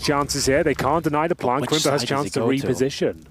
chances here. They can't deny the plant. Crimbo has a chance to reposition.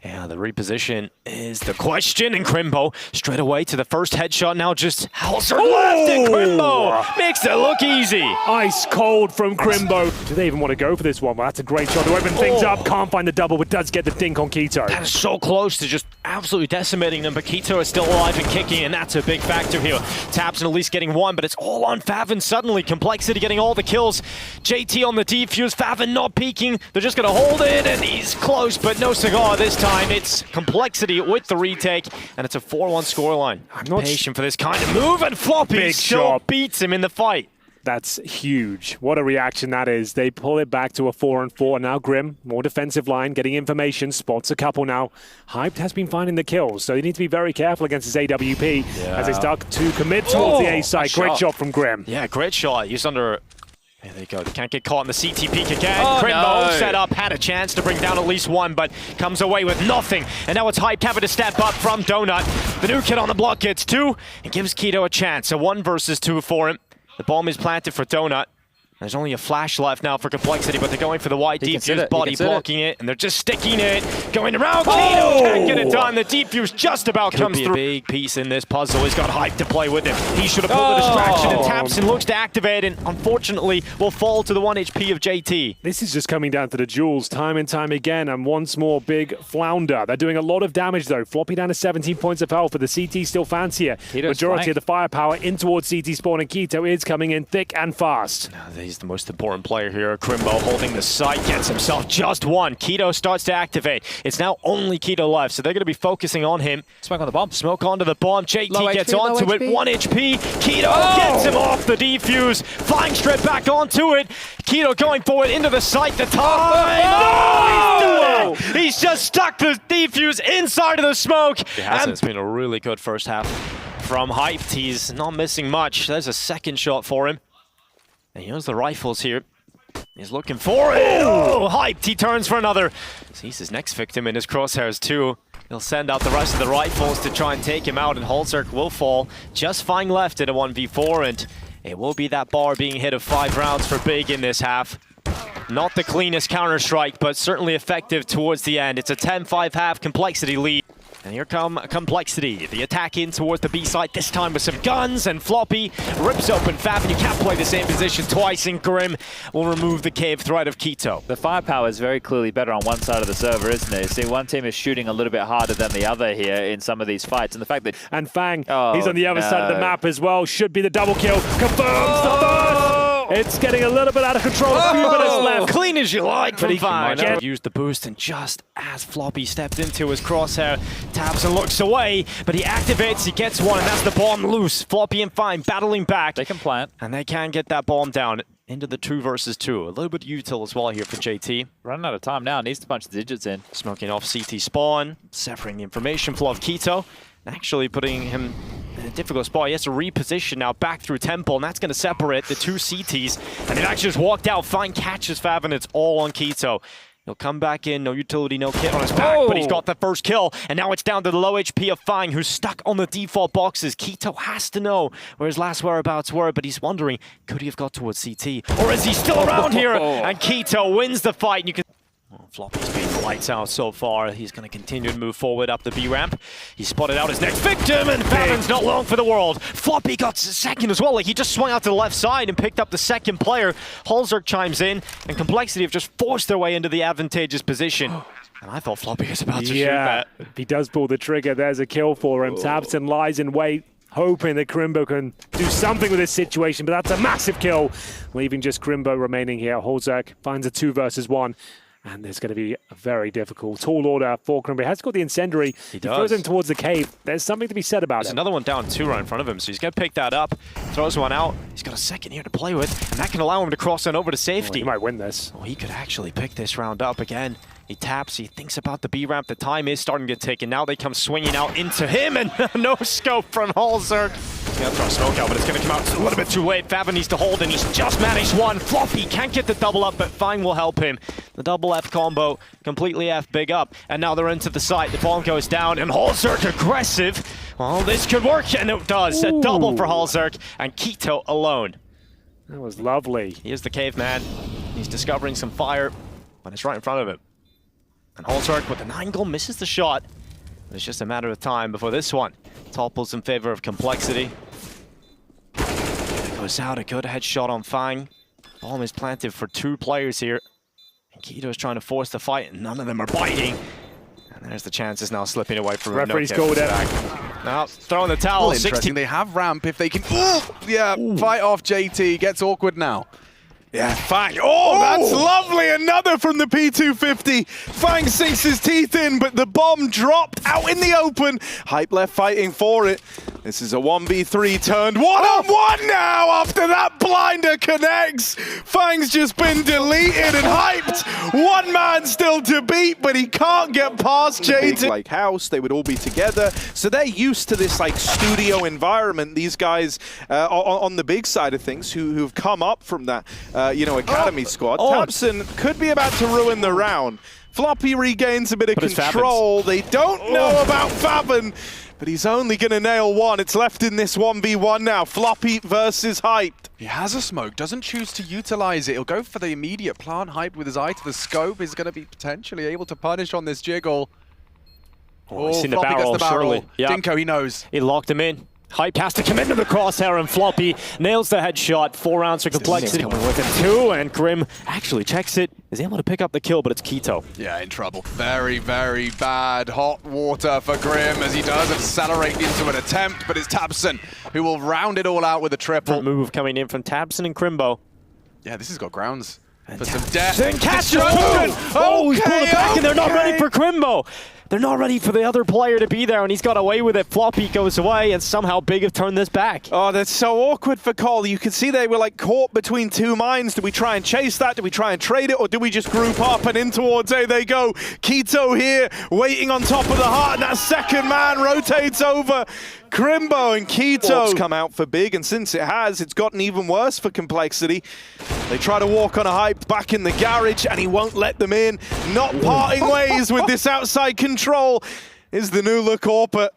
Yeah, the reposition is the question, and Crimbo straight away to the first headshot. Now just Halser left, and Crimbo makes it look easy. Ice cold from Crimbo. Do they even want to go for this one? Well, that's a great shot to open things up. Can't find the double, but does get the dink on Keto. That is so close to just absolutely decimating them, but Keto is still alive and kicking, and that's a big factor here. Taps and at least getting one, but it's all on Favin suddenly. Complexity getting all the kills. JT on the defuse, Favin not peeking. They're just going to hold it, and he's close, but no cigar this time. It's Complexity with the retake, and it's a 4-1 scoreline. I'm not patient for this kind of move, and Floppy still beats him in the fight. That's huge. What a reaction that is. They pull it back to a 4-on-4. Now Grim, more defensive line, getting information, spots a couple now. Hyped has been finding the kills, so they need to be very careful against his AWP as they start to commit towards the A side. Great shot from Grim. Yeah, great shot. He's under... There they go. They can't get caught in the CT peak again. Crimbo set up, had a chance to bring down at least one, but comes away with nothing. And now it's Hyped having to step up from Donut. The new kid on the block gets two and gives Keto a chance. A 1 versus 2 for him. The bomb is planted for Donut. There's only a flash left now for Complexity, but they're going for the wide defuse, body blocking it, and they're just sticking it, going around. Keto can't get it done. The defuse just about comes through. A big piece in this puzzle. He's got Hype to play with him. He should have pulled the distraction, and taps and looks to activate, and unfortunately will fall to the 1 HP of JT. This is just coming down to the duels time and time again, and once more big flounder. They're doing a lot of damage though. Floppy down to 17 points of health, but the CT still fancier. Majority of the firepower in towards CT spawn, and Keto is coming in thick and fast. He's the most important player here. Crimbo holding the site, gets himself just one. Keto starts to activate. It's now only Keto left, so they're going to be focusing on him. Smoke on the bomb. Smoke onto the bomb. JT gets onto it. 1 HP. Keto gets him off the defuse. Flying straight back onto it. Keto going forward into the site. The time. Oh, he's done it. He's just stuck the defuse inside of the smoke. It's been a really good first half from Hyped. He's not missing much. There's a second shot for him. And here's the rifles here. He's looking for it. Oh, Hyped. He turns for another. Sees his next victim in his crosshairs too. He'll send out the rest of the rifles to try and take him out, and Holzerk will fall. Just fine left in a 1v4, and it will be that bar being hit of 5 rounds for Big in this half. Not the cleanest counterstrike, but certainly effective towards the end. It's a 10-5 half Complexity lead. And here come Complexity, the attack in towards the B side, this time with some guns, and Floppy rips open Favin. You can't play the same position twice, and Grim will remove the cave threat of Keto. The firepower is very clearly better on one side of the server, isn't it? See, one team is shooting a little bit harder than the other here in some of these fights, and the fact that... And Fang, he's on the other side of the map as well, should be the double kill, confirms the first! It's getting a little bit out of control, a few minutes left. Clean as you like from Fang. Used the boost, and just as Floppy stepped into his crosshair, taps and looks away, but he activates, he gets one, and that's the bomb loose. Floppy and Fine battling back. They can plant. And they can get that bomb down into the 2 versus 2. A little bit util as well here for JT. Running out of time now, needs to punch the digits in. Smoking off CT spawn, separating the information flow of Keto, actually putting him in a difficult spot. He has to reposition now back through Temple, and that's going to separate the 2 CTs. And it actually just walked out. Fine catches Favin, it's all on Keto. He'll come back in, no utility, no kit on his back, but he's got the first kill. And now it's down to the low HP of Fang, who's stuck on the default boxes. Keto has to know where his last whereabouts were, but he's wondering, could he have got towards CT? Or is he still around here? And Keto wins the fight. And you can... Floppy's been lights out so far. He's going to continue to move forward up the B ramp. He spotted out his next victim, and Favin's not long for the world. Floppy got second as well. Like, he just swung out to the left side and picked up the second player. Holzerk chimes in, and Complexity have just forced their way into the advantageous position. And I thought Floppy was about to shoot that. If he does pull the trigger, there's a kill for him. Tabson lies in wait, hoping that Crimbo can do something with this situation, but that's a massive kill, leaving just Crimbo remaining here. Holzerk finds a 2 versus 1. And there's going to be a very difficult tall order for Crimbo. He has got the incendiary. He throws him towards the cave. There's something to be said about it. There's another one down 2 right in front of him, so he's going to pick that up, throws one out. He's got a second here to play with, and that can allow him to cross on over to safety. He might win this. Oh, he could actually pick this round up again. He taps, he thinks about the B ramp. The time is starting to tick, and now they come swinging out into him, and no scope from Holzerk. He's going to throw a smoke out, but it's going to come out a little bit too late. Favin needs to hold, and he's just managed one. Floppy can't get the double up, but Fine will help him. The double F combo completely F big up, and now they're into the site. The bomb goes down, and Holzerk aggressive. Well, this could work, and it does. A double for Holzerk, and Keto alone. That was lovely. He is the caveman. He's discovering some fire, but it's right in front of him. And coldzera with the 9 misses the shot. But it's just a matter of time before this one topples in favor of complexity. It goes out, a good headshot on Fang. Bomb is planted for 2 players here. And Kito is trying to force the fight, and none of them are biting. And there's the chances now slipping away from Referee's called it. Now throwing the towel. Interesting. 16. They have ramp if they can. Yeah, fight off JT. Gets awkward now. Yeah, Fang. Oh, that's lovely. Another from the P250. Fang sinks his teeth in, but the bomb dropped out in the open. Hype left fighting for it. This is a 1v3 turned 1-on-1 now after that blinder connects. Fang's just been deleted and hyped. One man still to beat, but he can't get past JT. Like house, they would all be together. So they're used to this like studio environment. These guys on the big side of things who've come up from that academy squad. Tabson could be about to ruin the round. Floppy regains a bit of control. They don't know about Faven, but he's only going to nail one. It's left in this 1v1 now. Floppy versus Hyped. He has a smoke, doesn't choose to utilize it. He'll go for the immediate plant. Hyped with his eye to the scope is going to be potentially able to punish on this jiggle. He's seen the barrel, surely. Yep. Dinko, he knows. He locked him in. Hype has to come into the crosshair, and Floppy nails the headshot. 4 rounds for complexity. Coming with him 2, and Grim actually checks it. Is able to pick up the kill, but it's Kito. Yeah, in trouble. Very, very bad hot water for Grim as he does accelerate into an attempt, but it's Tabson who will round it all out with a triple. Move coming in from Tabson and Crimbo. Yeah, this has got grounds for some death. Catch he's pulled it back, and they're not ready for Crimbo. They're not ready for the other player to be there, and he's got away with it. Floppy goes away, and somehow Big have turned this back. Oh, that's so awkward for Cole. You can see they were like caught between 2 minds. Do we try and chase that? Do we try and trade it? Or do we just group up and in towards A they go? Kito here, waiting on top of the heart, and that second man rotates over. Crimbo and Kito come out for Big, and since it has, it's gotten even worse for complexity. They try to walk on a Hype back in the garage, and he won't let them in. Not parting ways with this outside control is the new look Orpet.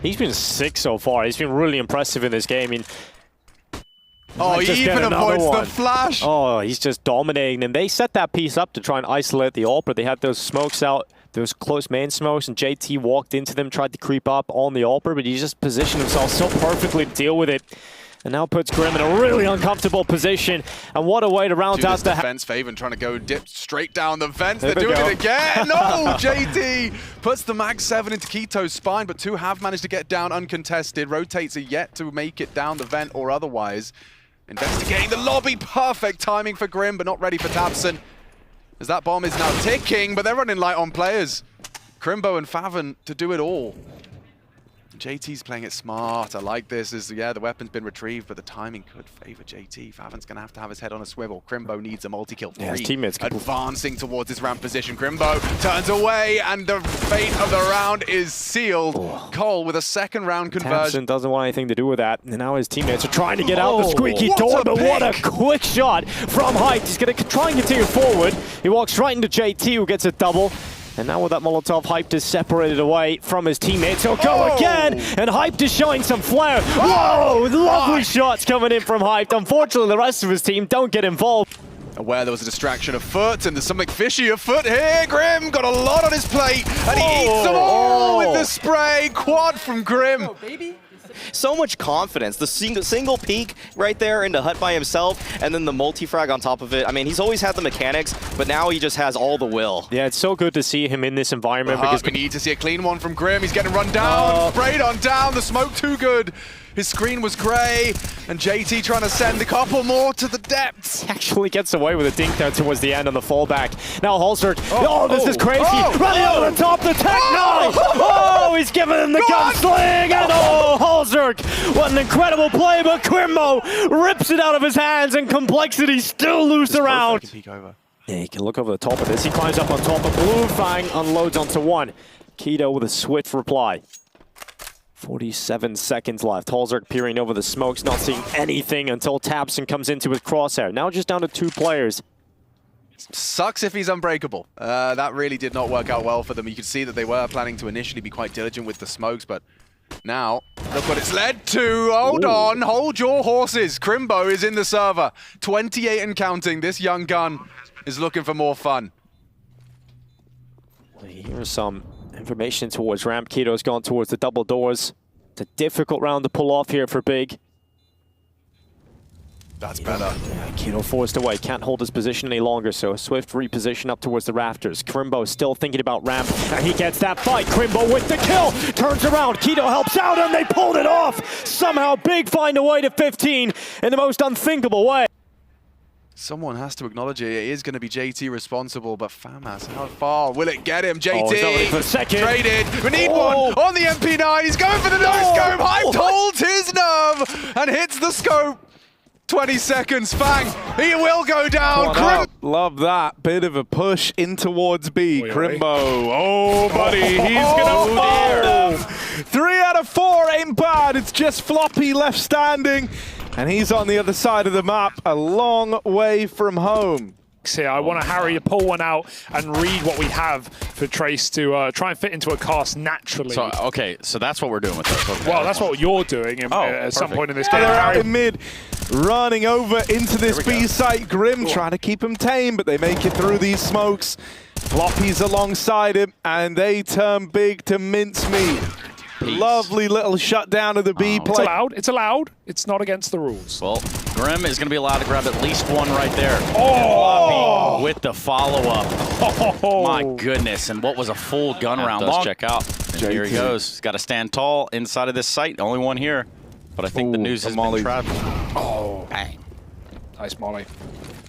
He's been sick so far. He's been really impressive in this game. He even avoids the flash. Oh, he's just dominating them. They set that piece up to try and isolate the Orpet. They had those smokes out. Those close main smokes, and JT walked into them, tried to creep up on the Alper, but he just positioned himself so perfectly to deal with it. And now puts Grim in a really uncomfortable position. And what a way to round out the defense. Faven trying to go dip straight down the vents. They're doing it again. No, JT puts the mag 7 into Kito's spine, but 2 have managed to get down uncontested. Rotates are yet to make it down the vent or otherwise. Investigating the lobby. Perfect timing for Grim, but not ready for Tabson. As that bomb is now ticking, but they're running light on players. Crimbo and Faven to do it all. JT's playing it smart. I like this. The weapon's been retrieved, but the timing could favor JT. Faven's going to have his head on a swivel. Crimbo needs a multi-kill. Yeah, his teammates advancing towards his ramp position. Crimbo turns away, and the fate of the round is sealed. Cole with a second round conversion. Tabson doesn't want anything to do with that. And now his teammates are trying to get out the squeaky door, but what a quick shot from Hype. He's going to try and continue forward. He walks right into JT, who gets a double. And now with that Molotov, Hyped is separated away from his teammates. He'll go again, and Hyped is showing some flair. Whoa, lovely shots coming in from Hyped. Unfortunately, the rest of his team don't get involved. Aware there was a distraction afoot, and there's something fishy afoot here. Grim got a lot on his plate, and he eats them all with the spray. Quad from Grim. So much confidence. The single peek right there into Hut by himself, and then the multi-frag on top of it. I mean, he's always had the mechanics, but now he just has all the will. Yeah, it's so good to see him in this environment. Because we need to see a clean one from Grim. He's getting run down, sprayed on down. The smoke too good. His screen was grey, and JT trying to send a couple more to the depths. He actually gets away with a dink there towards the end on the fallback. Now coldzera. This is crazy. Running over the top, the tech he's giving him the gunsling, and coldzera. What an incredible play, but Crimbo rips it out of his hands, and complexity still loose around. Yeah, he can look over the top of this. He climbs up on top of Blue. Fang unloads onto 1. Kito with a swift reply. 47 seconds left. coldzera peering over the smokes, not seeing anything until Tabson comes into his crosshair. Now just down to 2 players. Sucks if he's unbreakable. That really did not work out well for them. You could see that they were planning to initially be quite diligent with the smokes, but now Look what it's led to. Hold on. Hold your horses. Crimbo is in the server. 28 and counting. This young gun is looking for more fun. Here's some information towards ramp. Keto's gone towards the double doors. It's a difficult round to pull off here for Big. That's better. Yeah, Keto forced away, can't hold his position any longer, so a swift reposition up towards the rafters. Crimbo still thinking about ramp, and he gets that fight. Crimbo with the kill, turns around, Keto helps out, and they pulled it off! Somehow Big find a way to 15 in the most unthinkable way. Someone has to acknowledge it. It is going to be JT responsible, but FAMAS, how far will it get him? JT, he's not ready for a second. Traded. We need one on the MP9. He's going for the no-scope. Hyped holds his nerve and hits the scope. 20 seconds, Fang, he will go down. Love that bit of a push in towards B. Crimbo, oh buddy, he's gonna fall. 3 out of 4 ain't bad, it's just Floppy left standing, and he's on the other side of the map, a long way from home. Here, I want Harry to pull one out and read what we have for Trace to try and fit into a cast naturally. So, okay, so that's what we're doing with this. Okay. Well, that's what you're doing at some point in this game. They're out in mid, running over into this B site. Grim trying to keep him tame, but they make it through these smokes. Floppy's alongside him, and they turn Big to mincemeat. Lovely little shutdown of the B play. It's allowed. It's allowed. It's not against the rules. Well, Grim is going to be allowed to grab at least one right there. Oh! With the follow-up. Oh! My goodness, and what was a full gun round. Let's check out. And here he goes. He's got to stand tall inside of this site. Only one here. But I think the news has been traveled. Oh. Bang. Nice molly.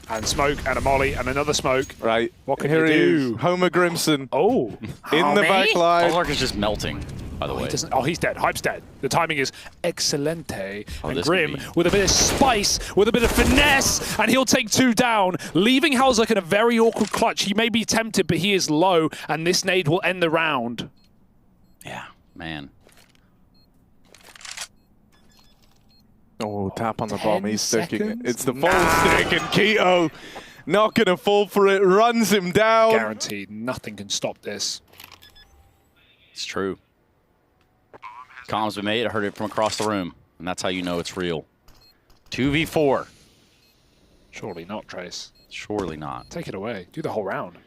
And smoke, and a molly, and another smoke. Right. What can here you do? He is, Homer Grimson. Oh. In the back line. Ozark is just melting, by the way. He's dead. Hype's dead. The timing is excelente. And this Grim with a bit of spice, with a bit of finesse, and he'll take 2 down, leaving Halzak in a very awkward clutch. He may be tempted, but he is low, and this nade will end the round. Yeah, man. Oh, tap on the bomb. He's sticking it. It's the full stick, and Keto not going to fall for it. Runs him down. Guaranteed. Nothing can stop this. It's true. Comms been made. I heard it from across the room, and that's how you know it's real. 2v4. Surely not, Trace. Surely not. Take it away. Do the whole round.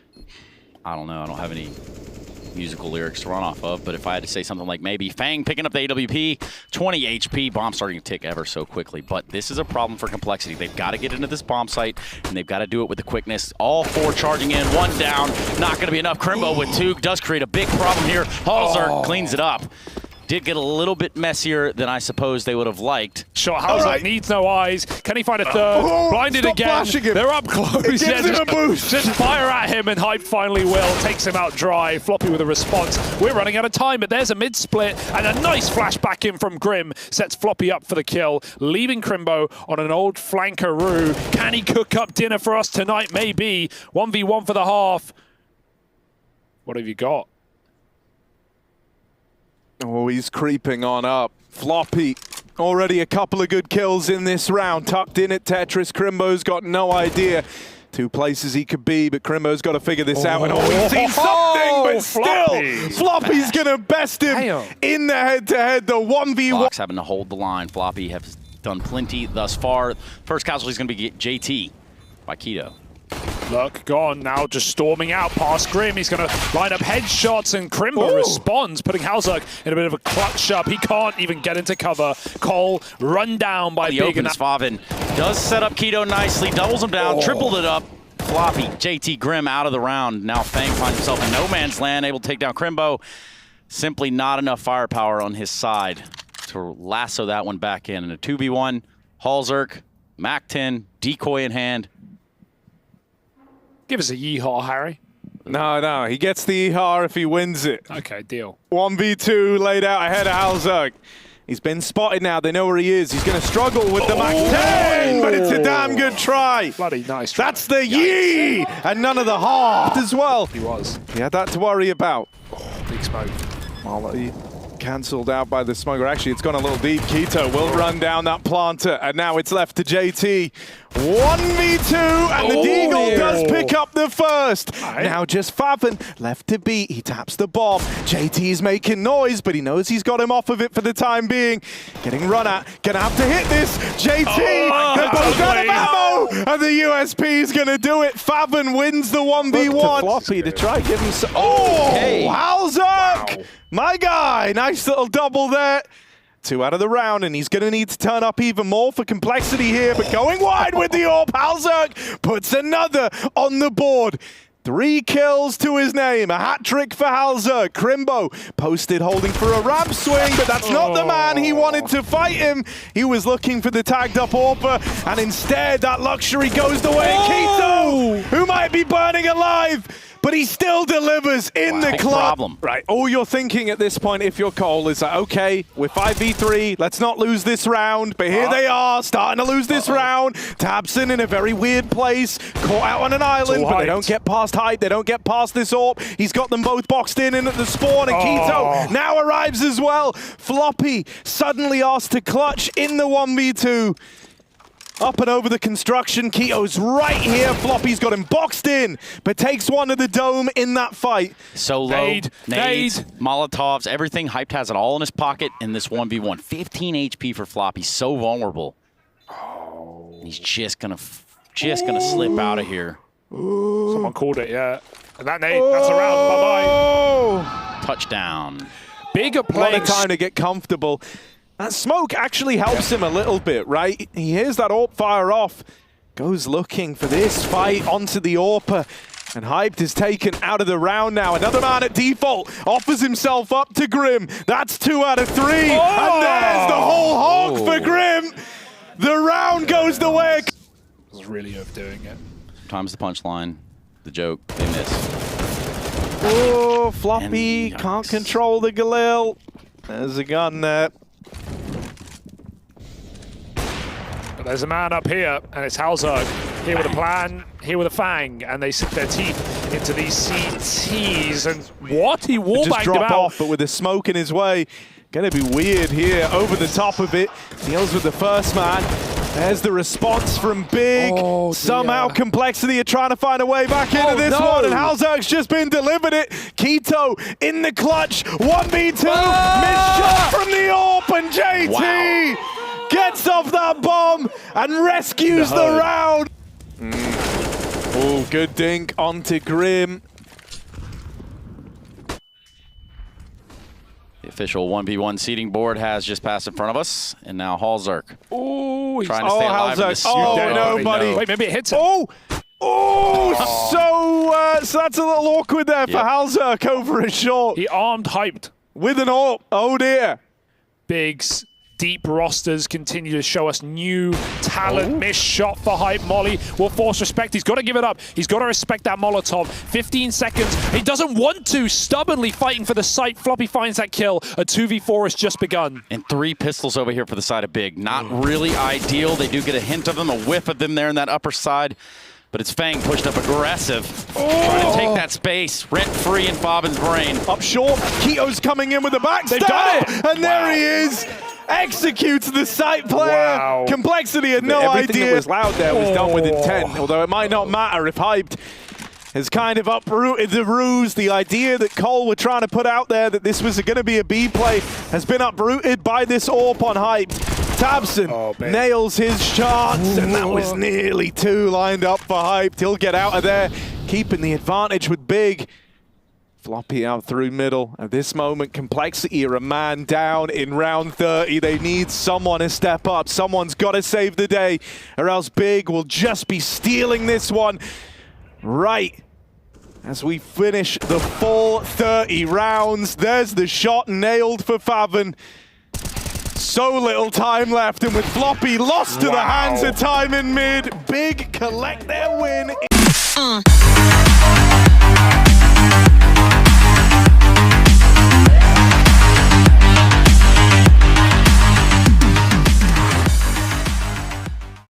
I don't know. I don't have any musical lyrics to run off of, but if I had to say something like maybe Fang picking up the AWP, 20 HP, bomb starting to tick ever so quickly. But this is a problem for Complexity. They've got to get into this bomb site, and they've got to do it with the quickness. All 4 charging in, 1 down. Not going to be enough. Crimbo with 2 does create a big problem here. Halzak cleans it up. Did get a little bit messier than I suppose they would have liked. Sure, Halzak needs no eyes. Can he find a third? Blinded again. They're up close. It gives him a boost. Just fire at him, and Hype finally will. Takes him out dry. Floppy with a response. We're running out of time, but there's a mid-split, and a nice flashback in from Grim. Sets Floppy up for the kill, leaving Crimbo on an old flankeroo. Can he cook up dinner for us tonight? Maybe. 1v1 for the half. What have you got? Oh, he's creeping on up. Floppy, already a couple of good kills in this round. Tucked in at Tetris. Crimbo's got no idea 2 places he could be, but Crimbo's got to figure this out. And he sees something, but still, Floppy's going to best him in the head-to-head, the 1v1. Fox having to hold the line. Floppy has done plenty thus far. First casualty is going to be JT by Keto. Look, gone now, just storming out past Grim. He's going to line up headshots, and Crimbo responds, putting Halzak in a bit of a clutch up. He can't even get into cover. Cole run down by The Big. opens Favin does set up Keto nicely, doubles him down, tripled it up. Floppy, JT, Grim out of the round. Now Fang finds himself in no man's land, able to take down Crimbo. Simply not enough firepower on his side to lasso that one back in. And a 2v1, Halzak, Mac-10, decoy in hand. Give us a yeehaw, Harry. No, he gets the EHAR if he wins it. Okay, deal. 1v2 laid out ahead of Halzak. He's been spotted now. They know where he is. He's going to struggle with the Mac-10, but it's a damn good try. Bloody nice try. That's the yee, and none of the half as well. He was. He had that to worry about. Big smoke. Molly cancelled out by the smoker. Actually, it's gone a little deep. Keto will run down that planter, and now it's left to JT. 1v2, and the Deagle does pick up the first. Now just Faven left to beat. He taps the bomb. JT's making noise, but he knows he's got him off of it for the time being. Getting run at. Gonna have to hit this. JT, they're both out of ammo, and the USP is gonna do it. Faven wins the 1v1. Floppy to try give him some. Oh, Halzerk! Wow. My guy, nice little double there. 2 out of the round, and he's going to need to turn up even more for complexity here, but going wide with the AWP, Halzerk puts another on the board. 3 kills to his name, a hat trick for Halzerk. Crimbo posted holding for a ramp swing, but that's not the man he wanted to fight him. He was looking for the tagged up AWPer, and instead that luxury goes the way of Keto, who might be burning alive. But he still delivers in the club. Problem. Right, all you're thinking at this point, if you're Cole, is that, okay, we're 5v3, let's not lose this round. But here they are, starting to lose this round. tabseN in a very weird place, caught out on an island, but they don't get past Hype, they don't get past this AWP. He's got them both boxed in at the spawn, and Keto now arrives as well. Floppy suddenly asked to clutch in the 1v2. Up and over the construction, Keto's right here. Floppy's got him boxed in, but takes one to the dome in that fight. So low, nades, Molotovs, everything. Hyped has it all in his pocket in this 1v1. 15 HP for Floppy, so vulnerable. And he's just gonna slip out of here. Someone called it, yeah. And that nade, that's a round. Bye-bye. Touchdown. Bigger A lot plays. of time to get comfortable. That smoke actually helps him a little bit, right? He hears that AWP fire off, goes looking for this fight onto the AWPer, and Hyped is taken out of the round now. Another man at default offers himself up to Grim. That's 2 out of 3, and there's the whole hog for Grim. The round goes the way. I was really overdoing it. Sometimes the punchline, the joke, they miss. Oh, Floppy can't control the Galil. There's a gun there. There's a man up here, and it's Halzerk. Here with a plan, here with a fang, and they sink their teeth into these CTs. And what? He wallbanged Just drop him out. off, but with the smoke in his way. Gonna be weird here, over the top of it. Deals with the first man. There's the response from Big. Somehow Complexity are trying to find a way back into this one, and Halzerk's just been delivered it. Keto in the clutch, 1v2, missed shot from the AWP, and JT gets off that bomb and rescues the round. Oh, good dink onto Grim. The official 1v1 seating board has just passed in front of us, and now Halzerk. Oh, he's trying to stay alive in this. no, buddy. Wait, maybe it hits him. So that's a little awkward there for Halzerk over a short. He armed Hyped. With an AWP. Oh, dear. Big's deep rosters continue to show us new talent. Missed shot for Hype. Molly will force respect. He's got to give it up. He's got to respect that Molotov. 15 seconds. He doesn't want to. Stubbornly fighting for the site. Floppy finds that kill. A 2v4 has just begun. And 3 pistols over here for the side of Big. Not really ideal. They do get a hint of them, a whiff of them there in that upper side. But it's Fang pushed up aggressive. Trying to take that space rent-free in Faven's brain. Up short. Keto's coming in with the backstab. They've done it. And there he is. Executes the site player. Wow. Complexity had no Everything idea. that was loud there was done with intent, although it might not matter if Hyped has kind of uprooted the ruse. The idea that Cole were trying to put out there that this was going to be a B play has been uprooted by this AWP on Hype. tabseN nails his chance, and that was nearly 2 lined up for Hyped. He'll get out of there, keeping the advantage with Big. Floppy out through middle. At this moment, Complexity are a man down in round 30. They need someone to step up. Someone's got to save the day, or else Big will just be stealing this one right as we finish the full 30 rounds. There's the shot nailed for Faven. So little time left, and with Floppy lost to the hands of time in mid, Big collect their win.